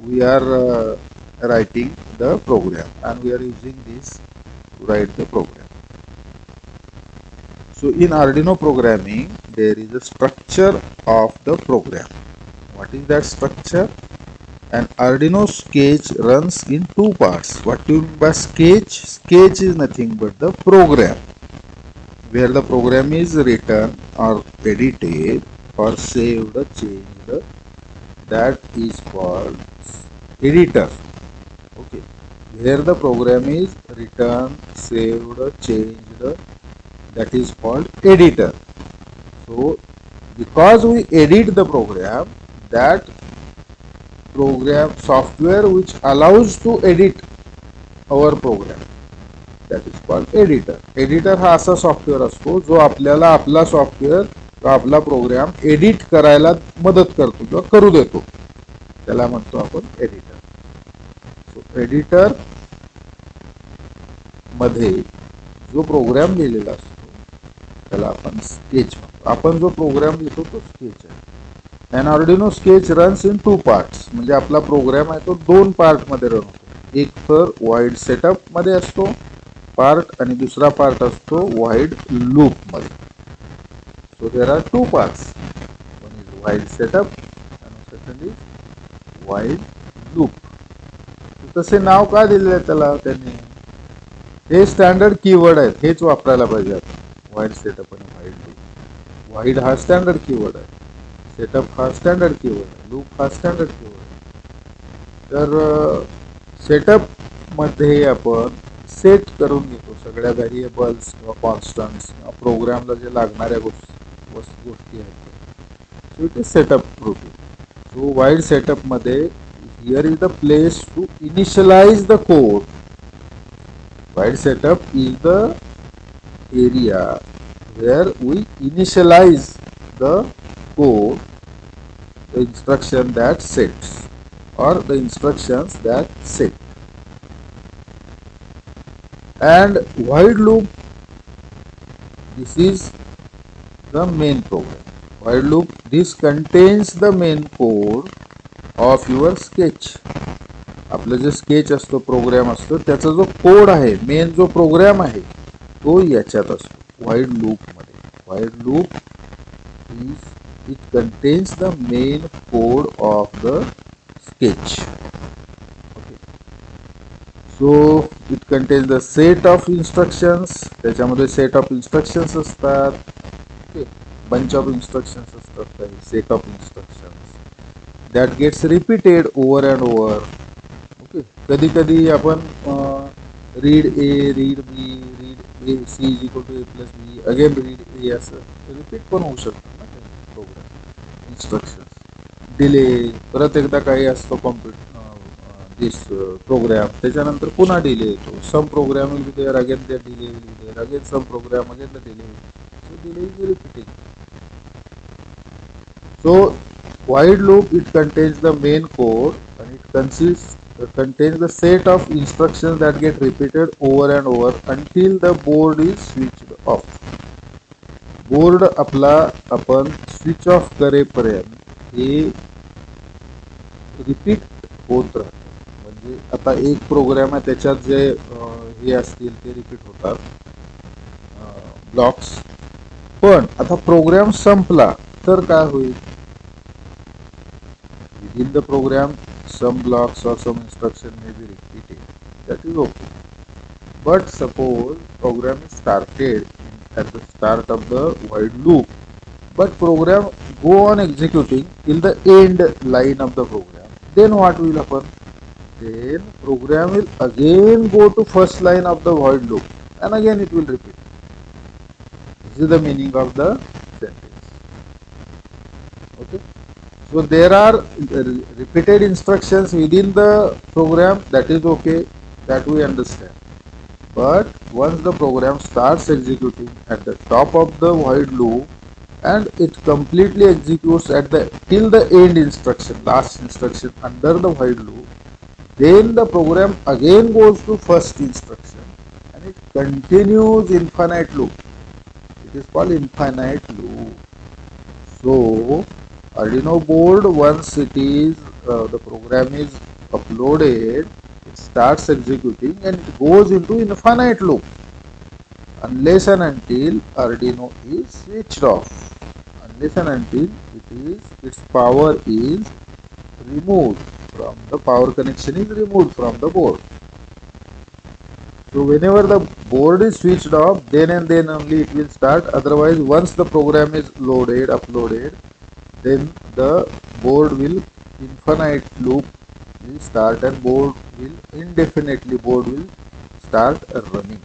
we are writing the program and we are using this to write the program. So in Arduino programming, there is a structure of the program. What is that structure? An Arduino sketch runs in two parts. What do you mean by sketch? Sketch is nothing but the program where the program is written or edited or saved or changed. That is called editor. Okay, where the program is written, saved, changed, that is called editor. So because we edit the program, that program software which allows to edit our program, that is called editor. Editor हा असा software असतो जो आपल्याला आपला software किंवा आपला programme edit करायला मदत करतो किंवा करू देतो, त्याला म्हणतो आपण एडिटर. सो एडिटर मध्ये जो प्रोग्राम लिहिलेला असतो त्याला आपण स्केच म्हणतो. आपण जो प्रोग्राम लिहितो तो स्केच आहे. And Arduino sketch runs in two parts, म्हणजे आपला प्रोग्राम आहे तो दोन पार्ट मध्ये रन होतो. एक तर वाईड सेटअप मध्ये असतो पार्ट आणि दुसरा पार्ट असतो वाईड लूप मध्ये. So there are two parts, one is void setup आणि सेकंड इज वाईड लूप. तसे नाव का दिलेलं आहे त्याला त्यांनी? हे स्टँडर्ड कीवर्ड आहेत, हेच वापरायला पाहिजे आपण. वाईड सेटअप आणि वाईड लूप. वाईड हा स्टँडर्ड कीवर्ड आहे, सेटअप हा स्टँडर्ड कीवर्ड आहे, लूप हा स्टँडर्ड कीवर्ड आहे. तर सेटअप मध्ये आपण सेट करून घेतो सगळ्या व्हेरिएबल्स किंवा कॉन्स्टंट्स किंवा प्रोग्रामला जे लागणाऱ्या गोष्टी आहेत. So it is setup routine. So void setup मध्ये here is the place to initialize the code. Wide setup is the area where we initialize the code, the instruction that sets or the instructions that set. And wide loop, this is the main program. Wide loop, this contains the main code of your sketch. आपलं जे sketch असतो, programme असतो, त्याचा जो code आहे, main जो programme आहे तो याच्यात असतो वाईड लूप मध्ये. Void loop is it contains the main code of the sketch. Okay, so it contains the set of instructions. त्याच्यामध्ये सेट ऑफ इन्स्ट्रक्शन्स असतात. ओके, बंच ऑफ इन्स्ट्रक्शन्स असतात, काही set of instructions that gets repeated over and over. कधी कधी आपण read A, read B, read A, C is equal to A plus B, again read A असं repeat पण होऊ शकतं ना काही प्रोग्राम इन्स्ट्रक्शन. डिले, परत एकदा काही असतो this program, त्याच्यानंतर पुन्हा delay येतो. Some program will be there, again the delay will be there, again some program, again the delay will be there. So delay is repeating. So while loop, it contains the main code, and it contains the set of instructions that get repeated over and over until the board is switched off. Board आपला आपण switch off करेपर्यंत हे repeat होत राहतं. म्हणजे आता एक programme आहे, त्याच्यात जे हे असतील ते रिपीट होतात ब्लॉक्स. पण आता प्रोग्राम संपला तर काय होईल? within the program some blocks or some instruction may be repeated, that is okay. But suppose program is started at the start of the while loop, but program go on executing till the end line of the program, then what will happen? Then program will again go to first line of the while loop, and again it will repeat. This is the meaning of the sentence. Okay. So there are repeated instructions within the program, that is okay, that we understand. But once the program starts executing at the top of the while loop and it completely executes at the till the end instruction, last instruction under the while loop, then the program again goes to first instruction and it continues infinite loop. It is called infinite loop. So Arduino board, once it is the program is uploaded, it starts executing and it goes into infinite loop unless and until Arduino is switched off, unless and until its power is removed from the power connection is removed from the board. So whenever the board is switched off, then and then only it will start. Otherwise, once the program is uploaded, then the board will infinite loop will start and board will indefinitely start running.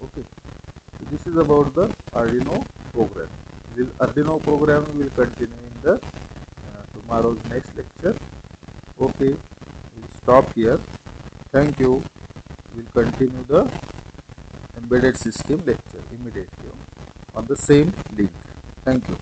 Okay, so this is about the Arduino program. Arduino program will continue in the tomorrow's next lecture. Okay, we'll stop here. Thank you. We'll continue the embedded system lecture immediately on the same link. Thank you.